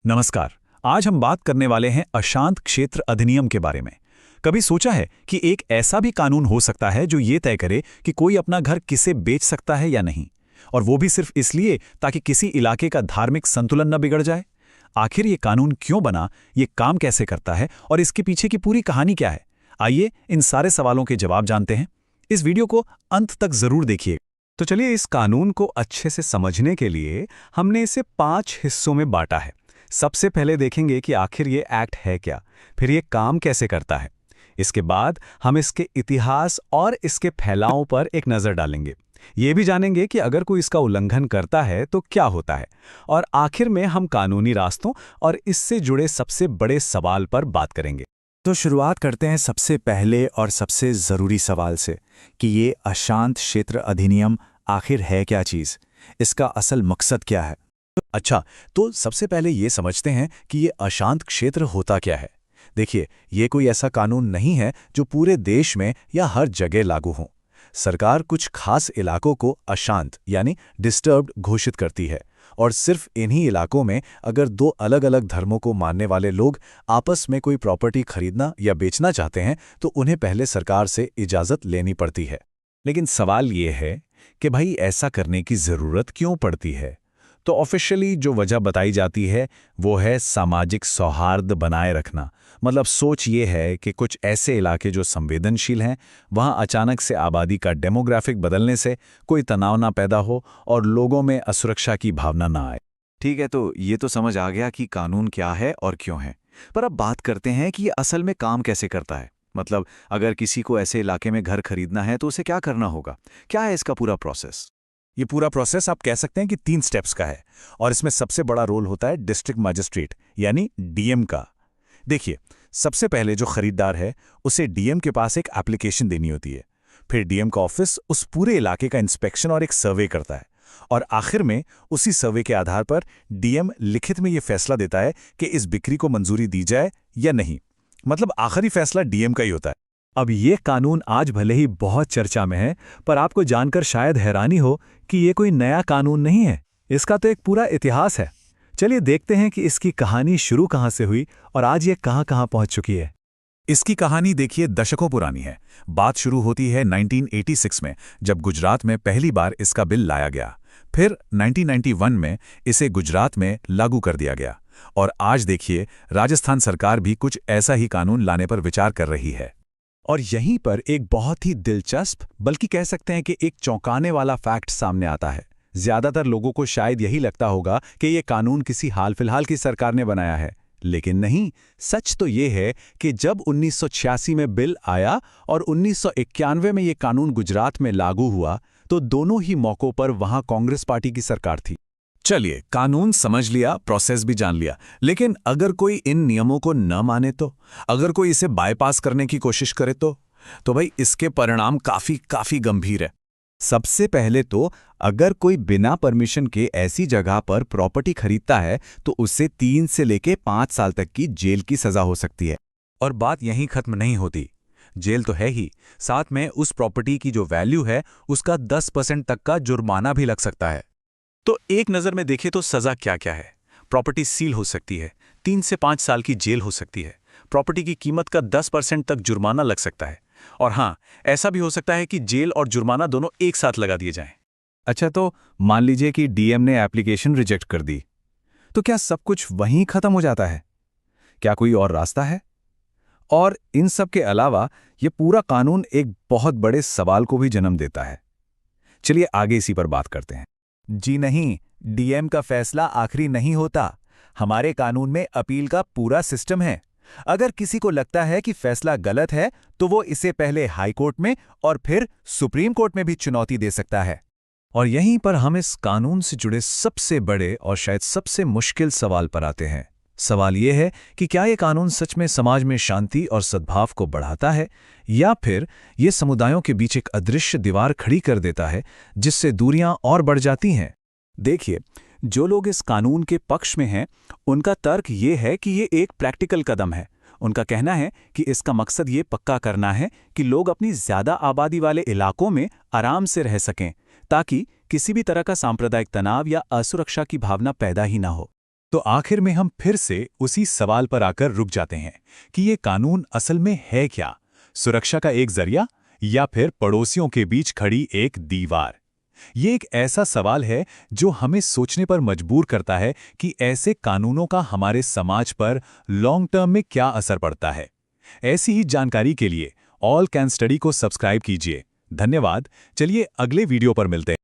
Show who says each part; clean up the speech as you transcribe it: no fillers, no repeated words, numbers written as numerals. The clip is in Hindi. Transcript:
Speaker 1: नमस्कार। आज हम बात करने वाले हैं अशांत क्षेत्र अधिनियम के बारे में। कभी सोचा है कि एक ऐसा भी कानून हो सकता है जो ये तय करे कि कोई अपना घर किसे बेच सकता है या नहीं, और वो भी सिर्फ इसलिए ताकि किसी इलाके का धार्मिक संतुलन न बिगड़ जाए। आखिर ये कानून क्यों बना, ये काम कैसे करता है और इसके पीछे की पूरी कहानी क्या है? आइए इन सारे सवालों के जवाब जानते हैं। इस वीडियो को अंत तक जरूर देखिए।
Speaker 2: तो चलिए, इस कानून को अच्छे से समझने के लिए हमने इसे 5 हिस्सों में बांटा है। सबसे पहले देखेंगे कि आखिर ये एक्ट है क्या, फिर ये काम कैसे करता है। इसके बाद हम इसके इतिहास और इसके फैलाव पर एक नज़र डालेंगे। ये भी जानेंगे कि अगर कोई इसका उल्लंघन करता है तो क्या होता है। और आखिर में हम कानूनी रास्तों और इससे जुड़े सबसे बड़े सवाल पर बात करेंगे।
Speaker 3: तो शुरुआत करते हैं सबसे पहले और सबसे ज़रूरी सवाल से कि ये अशांत क्षेत्र अधिनियम आखिर है क्या चीज़, इसका असल मकसद क्या है।
Speaker 1: अच्छा, तो सबसे पहले ये समझते हैं कि ये अशांत क्षेत्र होता क्या है। देखिए, ये कोई ऐसा कानून नहीं है जो पूरे देश में या हर जगह लागू हो। सरकार कुछ खास इलाकों को अशांत यानी डिस्टर्ब्ड घोषित करती है, और सिर्फ इन्हीं इलाकों में अगर दो अलग अलग धर्मों को मानने वाले लोग आपस में कोई प्रॉपर्टी खरीदना या बेचना चाहते हैं तो उन्हें पहले सरकार से इजाज़त लेनी पड़ती है। लेकिन सवाल ये है कि भाई, ऐसा करने की ज़रूरत क्यों पड़ती है? तो ऑफिशियली जो वजह बताई जाती है वो है सामाजिक सौहार्द बनाए रखना। मतलब सोच ये है कि कुछ ऐसे इलाके जो संवेदनशील हैं, वहाँ अचानक से आबादी का डेमोग्राफिक बदलने से कोई तनाव ना पैदा हो और लोगों में असुरक्षा की भावना ना आए।
Speaker 3: ठीक है, तो ये तो समझ आ गया कि कानून क्या है और क्यों है। पर अब बात करते हैं कि ये असल में काम कैसे करता है। मतलब अगर किसी को ऐसे इलाके में घर खरीदना है तो उसे क्या करना होगा, क्या है इसका पूरा प्रोसेस।
Speaker 1: ये पूरा प्रोसेस आप कह सकते हैं कि 3 स्टेप्स का है, और इसमें सबसे बड़ा रोल होता है डिस्ट्रिक्ट मजिस्ट्रेट यानी डीएम का। देखिए, सबसे पहले जो खरीदार है उसे डीएम के पास एक एप्लीकेशन देनी होती है। फिर डीएम का ऑफिस उस पूरे इलाके का इंस्पेक्शन और एक सर्वे करता है, और आखिर में उसी सर्वे के आधार पर डीएम लिखित में ये फैसला देता है कि इस बिक्री को मंजूरी दी जाए या नहीं। मतलब आखिरी फैसला डीएम का ही होता है।
Speaker 2: अब ये कानून आज भले ही बहुत चर्चा में है, पर आपको जानकर शायद हैरानी हो कि ये कोई नया कानून नहीं है। इसका तो एक पूरा इतिहास है। चलिए देखते हैं कि इसकी कहानी शुरू कहाँ से हुई और आज ये कहाँ पहुँच चुकी है।
Speaker 1: इसकी कहानी देखिए दशकों पुरानी है। बात शुरू होती है 1986 में, जब गुजरात में पहली बार इसका बिल लाया गया। फिर 1991 में इसे गुजरात में लागू कर दिया गया, और आज देखिए राजस्थान सरकार भी कुछ ऐसा ही कानून लाने पर विचार कर रही है। और यहीं पर एक बहुत ही दिलचस्प, बल्कि कह सकते हैं कि एक चौंकाने वाला फैक्ट सामने आता है। ज्यादातर लोगों को शायद यही लगता होगा कि ये कानून किसी हाल फिलहाल की सरकार ने बनाया है, लेकिन नहीं। सच तो ये है कि जब 1986 में बिल आया और 1991 में ये कानून गुजरात में लागू हुआ, तो दोनों ही मौकों पर वहां कांग्रेस पार्टी की सरकार थी। चलिए, कानून समझ लिया, प्रोसेस भी जान लिया, लेकिन अगर कोई इन नियमों को न माने तो, अगर कोई इसे बाईपास करने की कोशिश करे तो भाई इसके परिणाम काफी गंभीर है। सबसे पहले तो अगर कोई बिना परमिशन के ऐसी जगह पर प्रॉपर्टी खरीदता है तो उसे 3 से लेके 5 साल तक की जेल की सजा हो सकती है। और बात यहीं खत्म नहीं होती। जेल तो है ही, साथ में उस प्रॉपर्टी की जो वैल्यू है उसका 10% तक का जुर्माना भी लग सकता है। तो एक नज़र में देखें तो सज़ा क्या क्या है। प्रॉपर्टी सील हो सकती है, 3 से 5 साल की जेल हो सकती है, प्रॉपर्टी की कीमत का 10% तक जुर्माना लग सकता है, और हाँ, ऐसा भी हो सकता है कि जेल और जुर्माना दोनों एक साथ लगा दिए जाएं।
Speaker 2: अच्छा, तो मान लीजिए कि डीएम ने एप्लीकेशन रिजेक्ट कर दी, तो क्या सब कुछ वहीं खत्म हो जाता है? क्या कोई और रास्ता है? और इन सब के अलावा ये पूरा कानून एक बहुत बड़े सवाल को भी जन्म देता है। चलिए आगे इसी पर बात करते हैं।
Speaker 3: जी नहीं, डीएम का फैसला आखिरी नहीं होता। हमारे कानून में अपील का पूरा सिस्टम है। अगर किसी को लगता है कि फैसला गलत है तो वो इसे पहले हाई कोर्ट में और फिर सुप्रीम कोर्ट में भी चुनौती दे सकता है।
Speaker 2: और यहीं पर हम इस कानून से जुड़े सबसे बड़े और शायद सबसे मुश्किल सवाल पर आते हैं। सवाल यह है कि क्या ये कानून सच में समाज में शांति और सद्भाव को बढ़ाता है, या फिर ये समुदायों के बीच एक अदृश्य दीवार खड़ी कर देता है जिससे दूरियां और बढ़ जाती हैं।
Speaker 3: देखिए, जो लोग इस कानून के पक्ष में हैं, उनका तर्क ये है कि ये एक प्रैक्टिकल कदम है। उनका कहना है कि इसका मकसद ये पक्का करना है कि लोग अपनी ज्यादा आबादी वाले इलाकों में आराम से रह सकें, ताकि किसी भी तरह का सांप्रदायिक तनाव या असुरक्षा की भावना पैदा ही ना हो।
Speaker 1: तो आखिर में हम फिर से उसी सवाल पर आकर रुक जाते हैं कि ये कानून असल में है क्या, सुरक्षा का एक जरिया या फिर पड़ोसियों के बीच खड़ी एक दीवार। ये एक ऐसा सवाल है जो हमें सोचने पर मजबूर करता है कि ऐसे कानूनों का हमारे समाज पर लॉन्ग टर्म में क्या असर पड़ता है। ऐसी ही जानकारी के लिए ऑल कैन स्टडी को सब्सक्राइब कीजिए। धन्यवाद। चलिए अगले वीडियो पर मिलते हैं।